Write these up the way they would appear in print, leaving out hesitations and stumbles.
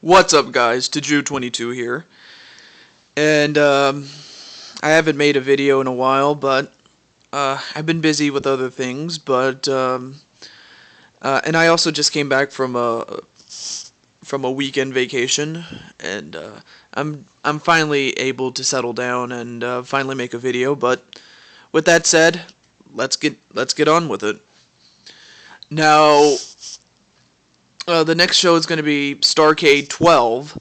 What's up, guys? Taju22 here, and I haven't made a video in a while, but I've been busy with other things. And I also just came back from a weekend vacation, and I'm finally able to settle down and finally make a video. But with that said, let's get on with it. Now, the next show is going to be Starrcade 12.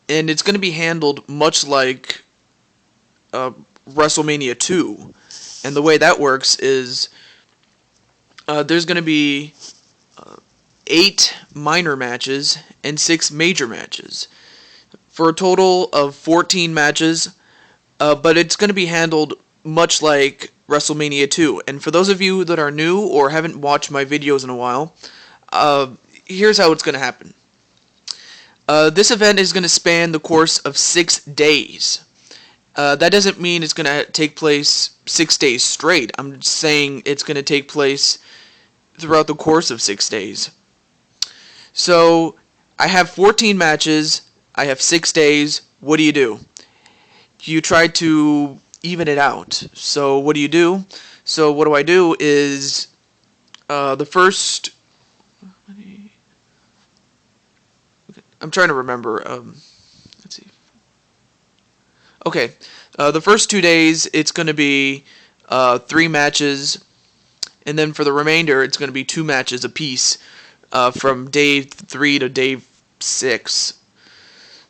And it's going to be handled much like WrestleMania 2. And the way that works is there's going to be 8 minor matches and 6 major matches for a total of 14 matches. But it's going to be handled much like WrestleMania 2. And for those of you that are new or haven't watched my videos in a while, here's how it's going to happen. This event is going to span the course of 6 days. That doesn't mean it's going to take place 6 days straight. I'm saying it's going to take place throughout the course of 6 days. So, I have 14 matches. I have 6 days. What do? You try to even it out. So, what do? So, what I do is the first... I'm trying to remember. Let's see. Okay, the first 2 days it's going to be 3 matches, and then for the remainder it's going to be 2 matches apiece from day 3 to day 6.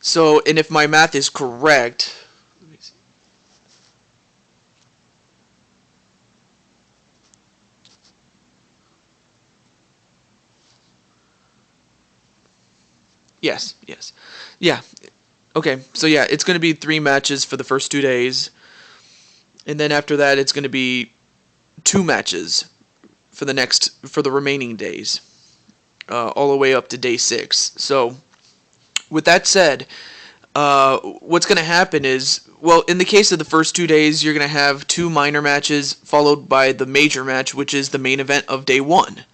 So, and if my math is correct, let me see. Yes. Yeah. Okay, so yeah, it's going to be 3 matches for the first 2 days. And then after that, it's going to be 2 matches for the remaining days. All the way up to day 6. So, with that said, what's going to happen is, well, in the case of the first 2 days, you're going to have 2 minor matches followed by the major match, which is the main event of day 1.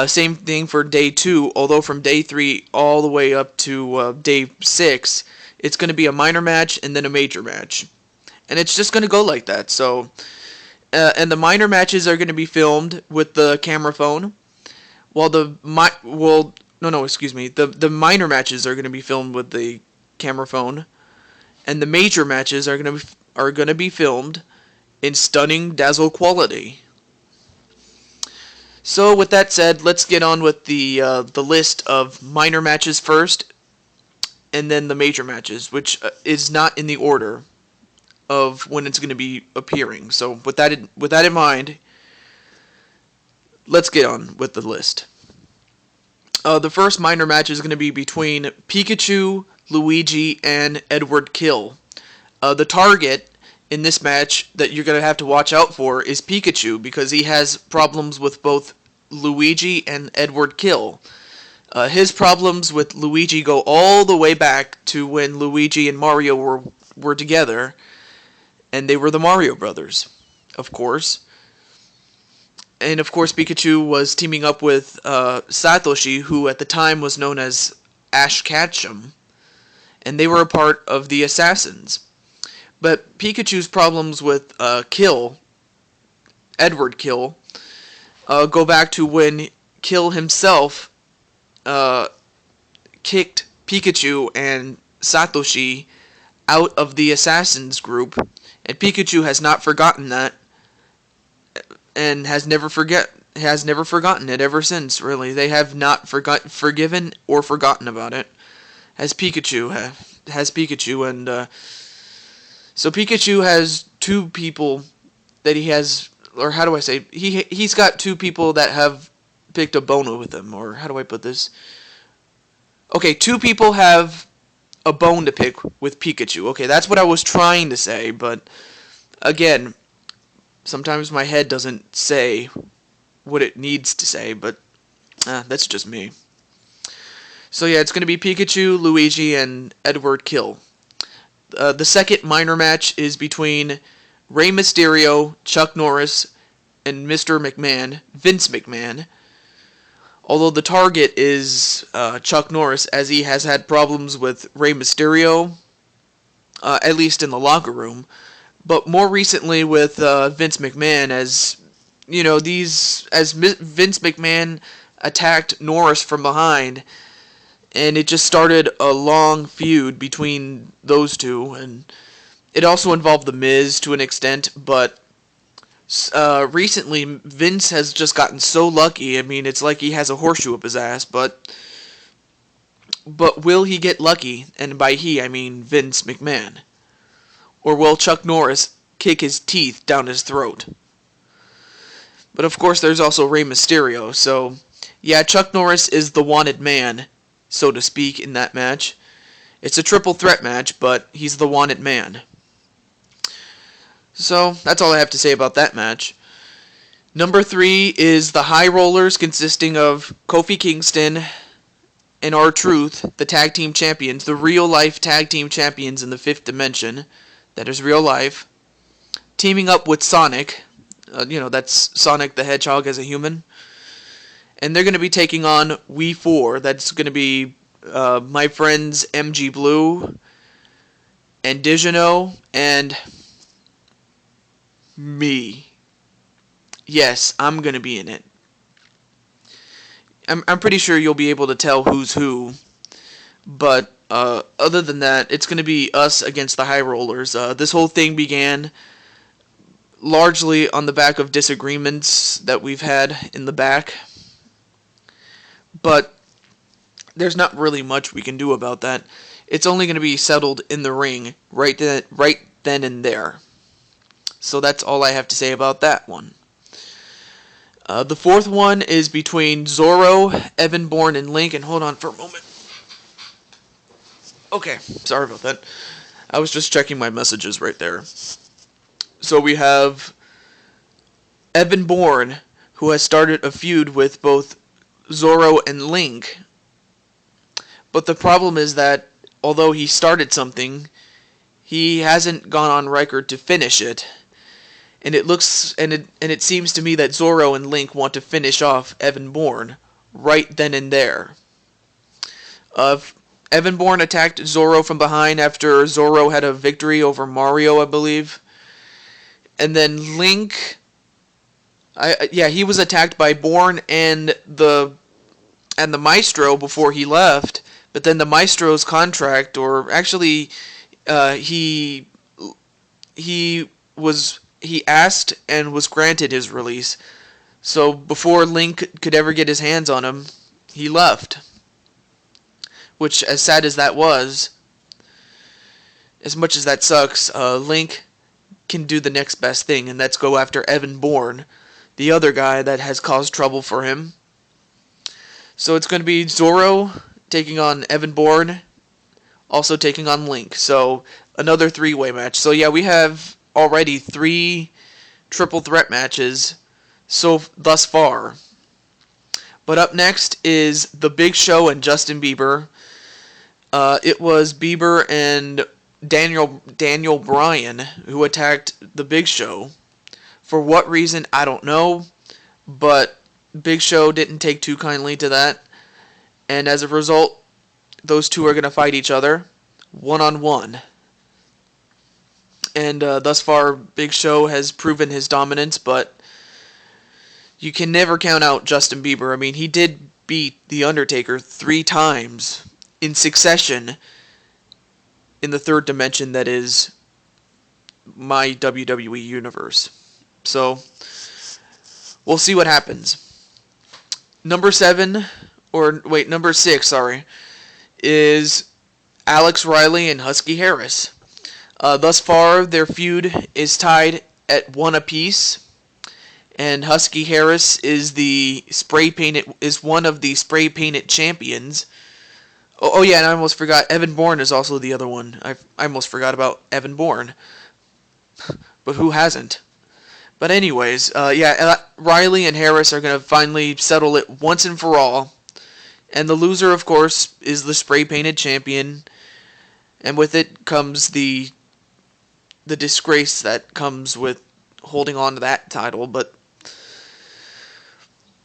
Same thing for day 2, although from day 3 all the way up to day 6, it's going to be a minor match and then a major match. And it's just going to go like that. So, and the minor matches are going to be filmed with the camera phone, while the minor matches are going to be filmed with the camera phone, and the major matches are going to be filmed in stunning dazzle quality. So with that said, let's get on with the list of minor matches first, and then the major matches, which is not in the order of when it's going to be appearing. So with that in mind, let's get on with the list. The first minor match is going to be between Pikachu, Luigi, and Edward Kill. The target in this match that you're going to have to watch out for is Pikachu, because he has problems with both Luigi and Edward Kill. His problems with Luigi go all the way back to when Luigi and Mario were together, and they were the Mario Brothers, of course. And of course Pikachu was teaming up with Satoshi, who at the time was known as Ash Ketchum, and they were a part of the Assassins. But Pikachu's problems with Edward Kill, go back to when Kill himself kicked Pikachu and Satoshi out of the Assassins group, and Pikachu has not forgotten that, and has never forgotten it ever since. Really, they have not forgiven or forgotten about it. Has Pikachu, and so Pikachu has 2 people that he has, or how do I say, he's got 2 people that have picked a bone with him, or how do I put this? Okay, 2 people have a bone to pick with Pikachu. Okay, that's what I was trying to say, but again, sometimes my head doesn't say what it needs to say, but that's just me. So yeah, it's going to be Pikachu, Luigi, and Edward Kill. The second minor match is between Rey Mysterio, Chuck Norris, and Mr. McMahon, Vince McMahon. Although the target is Chuck Norris, as he has had problems with Rey Mysterio, at least in the locker room, but more recently with Vince McMahon, as Vince McMahon attacked Norris from behind, and it just started a long feud between those two, and it also involved The Miz to an extent, but recently Vince has just gotten so lucky. I mean, it's like he has a horseshoe up his ass, but will he get lucky? And by he, I mean Vince McMahon. Or will Chuck Norris kick his teeth down his throat? But of course, there's also Rey Mysterio, so yeah, Chuck Norris is the wanted man, so to speak, in that match. It's a triple threat match, but he's the wanted man. So, that's all I have to say about that match. Number 3 is the High Rollers, consisting of Kofi Kingston and R-Truth, the tag team champions, the real-life tag team champions in the 5th dimension. That is real life. Teaming up with Sonic. That's Sonic the Hedgehog as a human. And they're going to be taking on We 4. That's going to be my friends MG Blue and Digino and me. Yes, I'm going to be in it. I'm pretty sure you'll be able to tell who's who. But other than that, it's going to be us against the High Rollers. This whole thing began largely on the back of disagreements that we've had in the back. But there's not really much we can do about that. It's only going to be settled in the ring right then and there. So that's all I have to say about that one. The 4th one is between Zorro, Evan Bourne, and Link. And hold on for a moment. Okay, sorry about that. I was just checking my messages right there. So we have Evan Bourne, who has started a feud with both Zorro and Link. But the problem is that although he started something, he hasn't gone on record to finish it. And it seems to me that Zorro and Link want to finish off Evan Bourne right then and there. Evan Bourne attacked Zorro from behind after Zorro had a victory over Mario, I believe. And then Link, he was attacked by Bourne and the Maestro before he left. But then the Maestro's contract, or actually, he asked and was granted his release. So before Link could ever get his hands on him, he left. Which, as sad as that was, as much as that sucks, Link can do the next best thing, and that's go after Evan Bourne, the other guy that has caused trouble for him. So it's going to be Zorro taking on Evan Bourne, also taking on Link. So another 3-way match. So yeah, we have already 3 triple threat matches thus far. But up next is The Big Show and Justin Bieber. It was Bieber and Daniel Bryan who attacked The Big Show. For what reason, I don't know. But Big Show didn't take too kindly to that. And as a result, those two are going to fight each other one-on-one. And thus far, Big Show has proven his dominance, but you can never count out Justin Bieber. I mean, he did beat The Undertaker 3 times in succession in the 3rd dimension that is my WWE universe. So, we'll see what happens. Number 6, is Alex Riley and Husky Harris. Thus far, their feud is tied at 1 apiece, and Husky Harris is one of the spray painted champions. Oh yeah, and I almost forgot, Evan Bourne is also the other one. I almost forgot about Evan Bourne. But who hasn't? But anyways, Riley and Harris are going to finally settle it once and for all. And the loser, of course, is the spray-painted champion. And with it comes the disgrace that comes with holding on to that title. But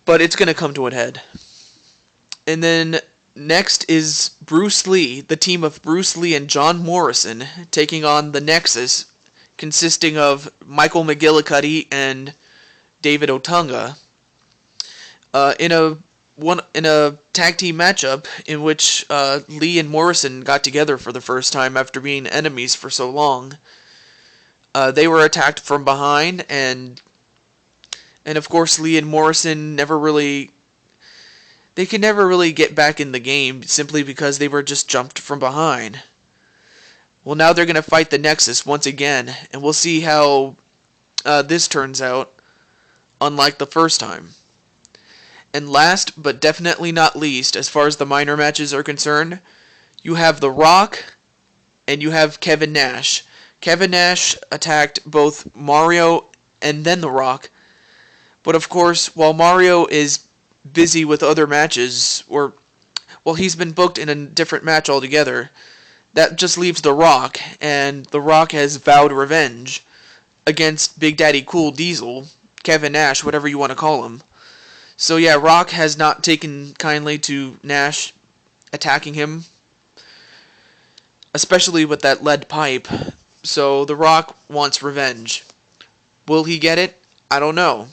it's going to come to a head. And then next is Bruce Lee, the team of Bruce Lee and John Morrison, taking on the Nexus, consisting of Michael McGillicuddy and David Otunga, in a tag team matchup in which Lee and Morrison got together for the first time after being enemies for so long. They were attacked from behind, and of course Lee and Morrison could never really get back in the game simply because they were just jumped from behind. Well, now they're going to fight the Nexus once again, and we'll see how this turns out, unlike the first time. And last, but definitely not least, as far as the minor matches are concerned, you have The Rock and you have Kevin Nash. Kevin Nash attacked both Mario and then The Rock. But of course, while Mario is busy with other matches, he's been booked in a different match altogether, that just leaves The Rock, and The Rock has vowed revenge against Big Daddy Cool Diesel, Kevin Nash, whatever you want to call him. So yeah, Rock has not taken kindly to Nash attacking him, especially with that lead pipe. So The Rock wants revenge. Will he get it? I don't know.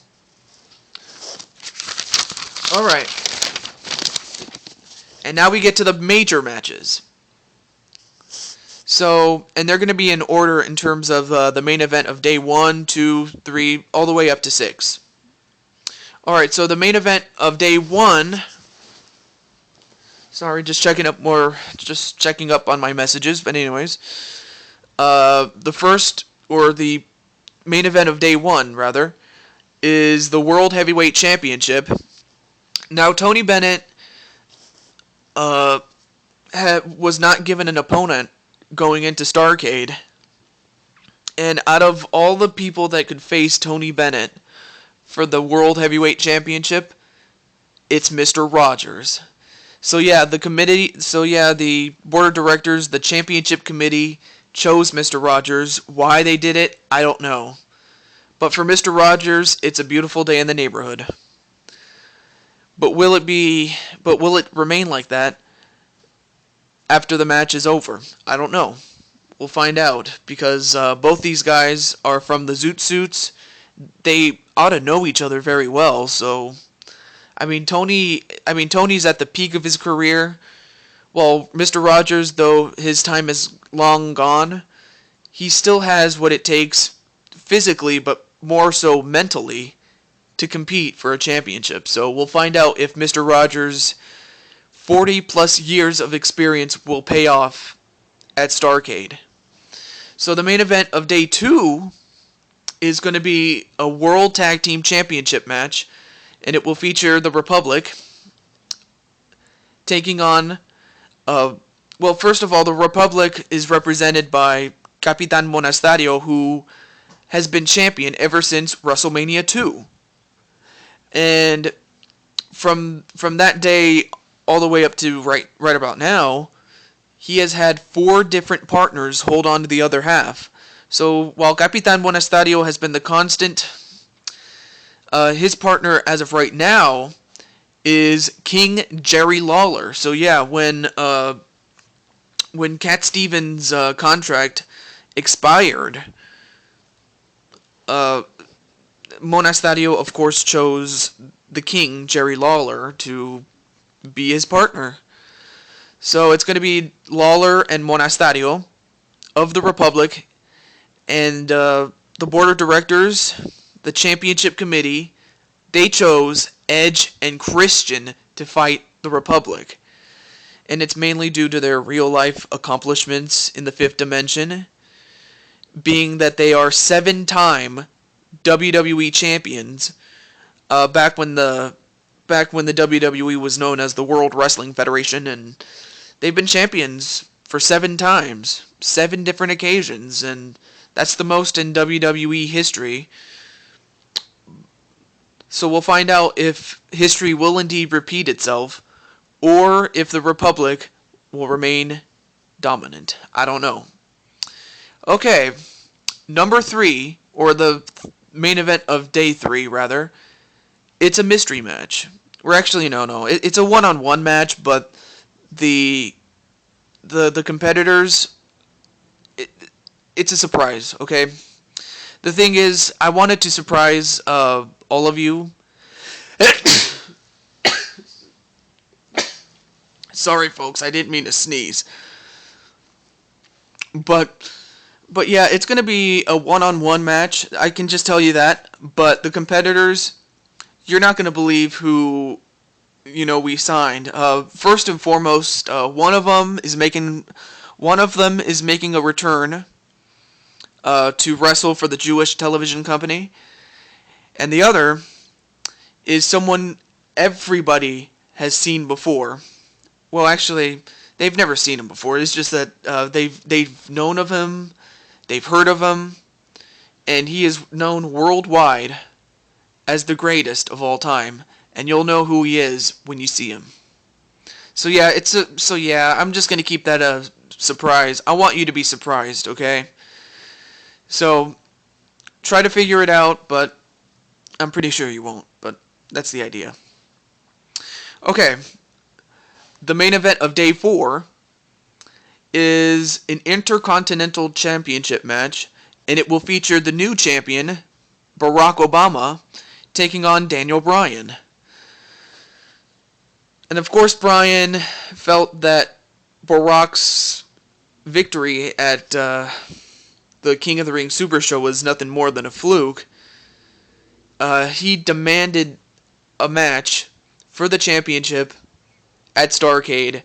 Alright. And now we get to the major matches. So, and they're going to be in order in terms of the main event of day 1, 2, 3, all the way up to 6. Alright, so the main event of day 1... Sorry, just checking up on my messages, but anyways. The main event of day 1, rather, is the World Heavyweight Championship. Now, Tony Bennett was not given an opponent going into Starrcade. And out of all the people that could face Tony Bennett for the World Heavyweight Championship, it's Mr. Rogers. So yeah, the board of directors, the championship committee chose Mr. Rogers. Why they did it, I don't know. But for Mr. Rogers, it's a beautiful day in the neighborhood. But will it remain like that after the match is over? I don't know. We'll find out, because both these guys are from the Zoot Suits. They ought to know each other very well, so Tony's at the peak of his career. Well, Mr. Rogers, though his time is long gone, he still has what it takes physically, but more so mentally, to compete for a championship. So we'll find out if Mr. Rogers' 40 plus years of experience will pay off at Starrcade. So the main event of day 2 is going to be a World Tag Team Championship match, and it will feature the Republic taking on... first of all, the Republic is represented by Capitan Monasterio, who has been champion ever since WrestleMania 2. And from that day all the way up to right about now, he has had 4 different partners hold on to the other half. So while Capitan Monasterio has been the constant, his partner as of right now is King Jerry Lawler. So yeah, when Cat Stevens' contract expired, Monasterio, of course, chose the King, Jerry Lawler, to be his partner. So it's going to be Lawler and Monasterio of the Republic, and the board of directors, the championship committee, they chose Edge and Christian to fight the Republic. And it's mainly due to their real-life accomplishments in the 5th dimension, being that they are 7-time WWE champions, back when the WWE was known as the World Wrestling Federation, and they've been champions for 7 times, 7 different occasions, and that's the most in WWE history. So we'll find out if history will indeed repeat itself, or if the Republic will remain dominant. I don't know. Okay, number 3, or the main event of day 3, rather, it's a mystery match. We're actually no. It's a one-on-one match, but the the competitors. It, it's a surprise. Okay. The thing is, I wanted to surprise all of you. Sorry, folks. I didn't mean to sneeze. But but yeah, it's gonna be a one-on-one match. I can just tell you that. But the competitors, you're not gonna believe who we signed. First and foremost, one of them is making a return to wrestle for the Jewish television company, and the other is someone everybody has seen before. Well, actually, they've never seen him before. It's just that they've known of him, they've heard of him, and he is known worldwide as the greatest of all time. And you'll know who he is when you see him. So yeah, I'm just gonna keep that a surprise. I want you to be surprised, okay? So try to figure it out, but I'm pretty sure you won't. But that's the idea. Okay, the main event of day 4 is an Intercontinental Championship match, and it will feature the new champion, Barack Obama, taking on Daniel Bryan. And of course, Bryan felt that Barack's victory at the King of the Ring Super Show was nothing more than a fluke. He demanded a match for the championship at Starrcade,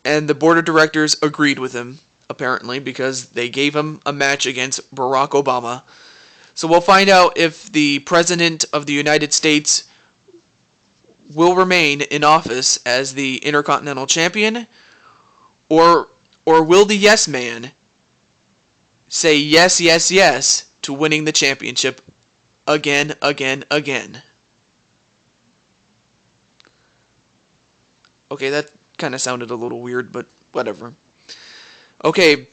and the board of directors agreed with him, apparently, because they gave him a match against Barack Obama. So we'll find out if the President of the United States will remain in office as the Intercontinental Champion, or will the Yes Man say yes, yes, yes to winning the championship again, again, again. Okay, that kind of sounded a little weird, but whatever. Okay,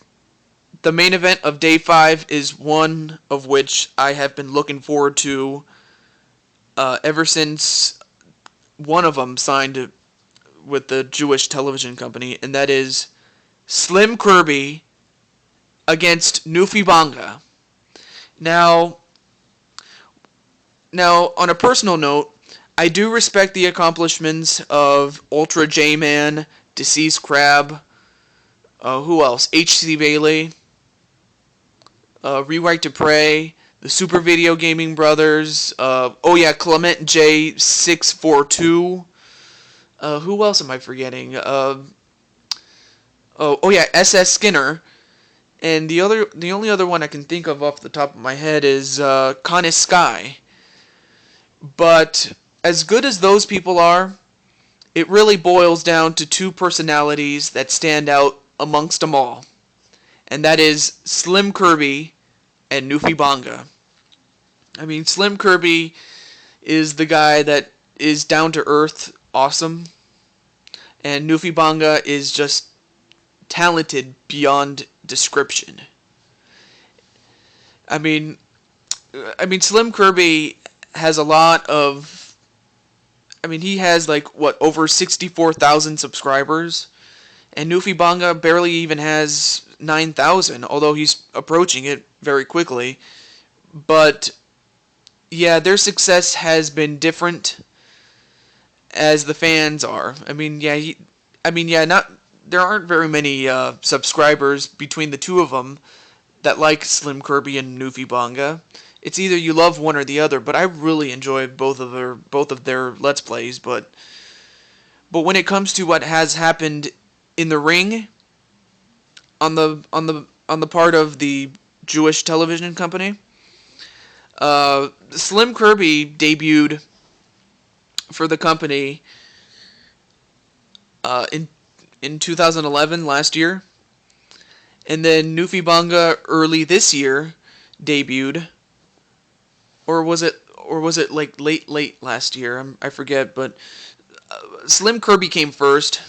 the main event of day 5 is one of which I have been looking forward to ever since one of them signed with the Jewish television company, and that is Slim Kirby against Nufi Banga. Now, on a personal note, I do respect the accomplishments of Ultra J-Man, Deceased Crab, who else? H.C. Bailey, Rewrite to Pray, the Super Video Gaming Brothers, Clement J642, who else am I forgetting? SS Skinner, and the only other one I can think of off the top of my head is Connie Sky. But as good as those people are, it really boils down to two personalities that stand out amongst them all. And that is Slim Kirby and Nufi Banga. I mean, Slim Kirby is the guy that is down to earth, awesome. And Nufi Banga is just talented beyond description. I mean, Slim Kirby has a lot of. He has over 64,000 subscribers, and Nufi Banga barely even has 9,000, although he's approaching it very quickly. But yeah, their success has been different as the fans are. There aren't very many subscribers between the two of them that like Slim Kirby and Nufi Banga. It's either you love one or the other, but I really enjoy both of their Let's Plays. But when it comes to what has happened in the ring, on the part of the Jewish television company, Slim Kirby debuted for the company in 2011, last year, and then Nufi Banga early this year debuted. Or was it like late last year? I forget, but Slim Kirby came first,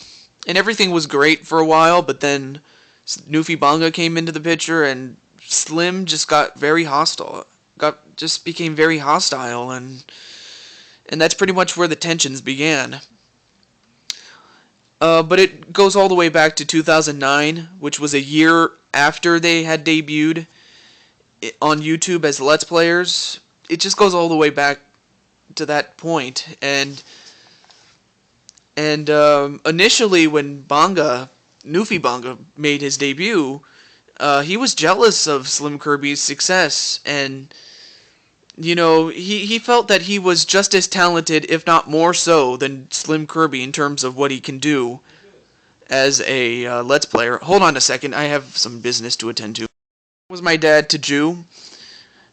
and everything was great for a while, but then Nufi Banga came into the picture, and Slim just got very hostile. Became very hostile, and and that's pretty much where the tensions began. But it goes all the way back to 2009, which was a year after they had debuted on YouTube as Let's Players. It just goes all the way back to that point, and initially when Newfie Bonga made his debut, he was jealous of Slim Kirby's success, and he felt that he was just as talented, if not more so, than Slim Kirby in terms of what he can do as a Let's Player. Hold on a second, I have some business to attend to. It was my dad to Jew.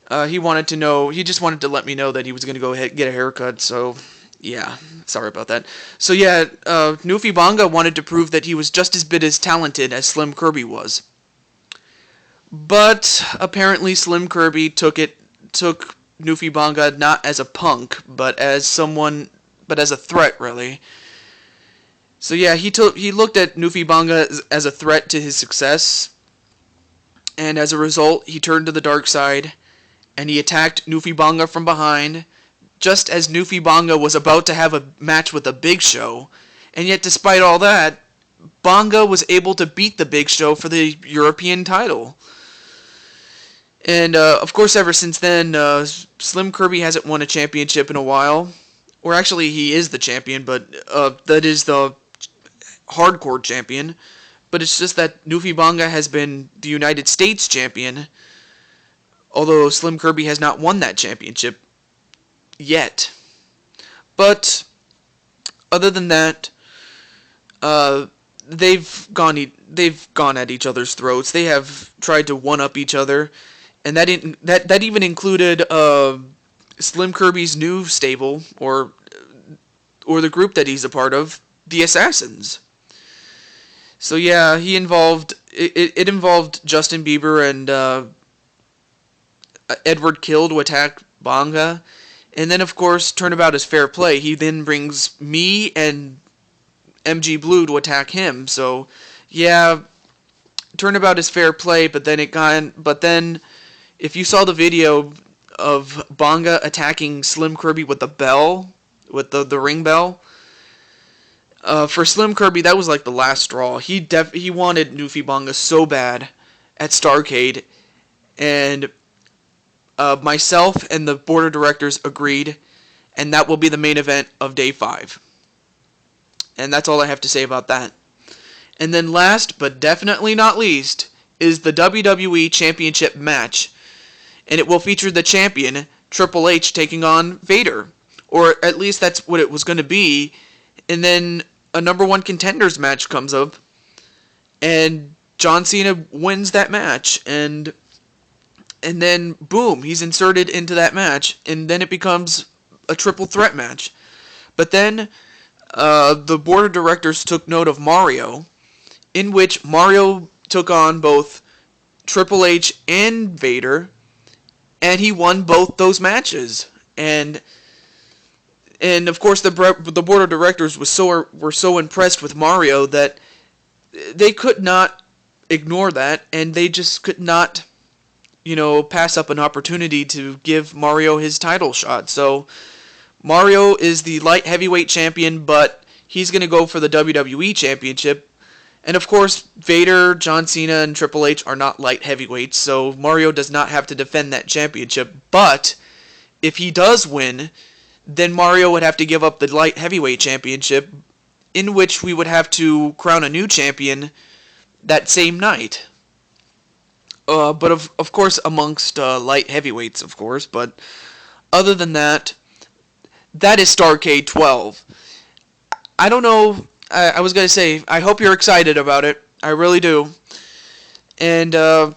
He just wanted to let me know that he was going to go ahead get a haircut, so yeah, sorry about that. So yeah, Newfie Bonga wanted to prove that he was just as bit as talented as Slim Kirby was. But apparently Slim Kirby took Newfie Bonga not as a punk, but as a threat, really. So yeah, he looked at Newfie Bonga as a threat to his success, and as a result, he turned to the dark side, and he attacked Newfie Bonga from behind, just as Newfie Bonga was about to have a match with the Big Show, and yet despite all that, Bonga was able to beat the Big Show for the European title. And of course, ever since then, Slim Kirby hasn't won a championship in a while. Or actually, he is the champion, but that is the hardcore champion. But it's just that Newfie Bonga has been the United States champion, although Slim Kirby has not won that championship yet. But other than that, they've gone at each other's throats. They have tried to one-up each other, and that even included Slim Kirby's new stable, or the group that he's a part of, the Assassins. So yeah, it involved Justin Bieber and Edward Kill to attack Bonga, and then of course Turnabout is fair play. He then brings me and MG Blue to attack him. So yeah, Turnabout is fair play, but then if you saw the video of Bonga attacking Slim Kirby with the bell, with the ring bell, for Slim Kirby, that was like the last straw. He wanted Newfie Bonga so bad at Starrcade, and myself and the board of directors agreed, and that will be the main event of Day 5. And that's all I have to say about that. And then last, but definitely not least, is the WWE Championship match, and it will feature the champion, Triple H, taking on Vader. Or at least that's what it was going to be. And then a number one contenders match comes up, and John Cena wins that match, and then boom, he's inserted into that match, and then it becomes a triple threat match. But then the board of directors took note of Mario, in which Mario took on both Triple H and Vader, and he won both those matches. And of course, the board of directors were so impressed with Mario that they could not ignore that, and they just could not, pass up an opportunity to give Mario his title shot. So Mario is the light heavyweight champion, but he's going to go for the WWE Championship. And of course, Vader, John Cena, and Triple H are not light heavyweights, so Mario does not have to defend that championship. But if he does win, then Mario would have to give up the light heavyweight championship, in which we would have to crown a new champion that same night. But of course amongst light heavyweights, of course. But other than that, that is Starrcade 12. I don't know. I was going to say, I hope you're excited about it. I really do. And I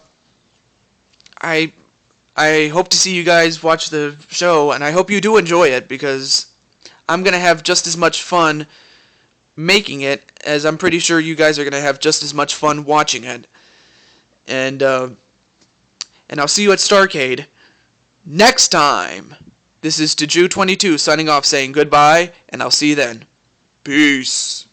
hope to see you guys watch the show, and I hope you do enjoy it, because I'm going to have just as much fun making it as I'm pretty sure you guys are going to have just as much fun watching it. And I'll see you at Starrcade next time. This is Deju22 signing off, saying goodbye, and I'll see you then. Peace.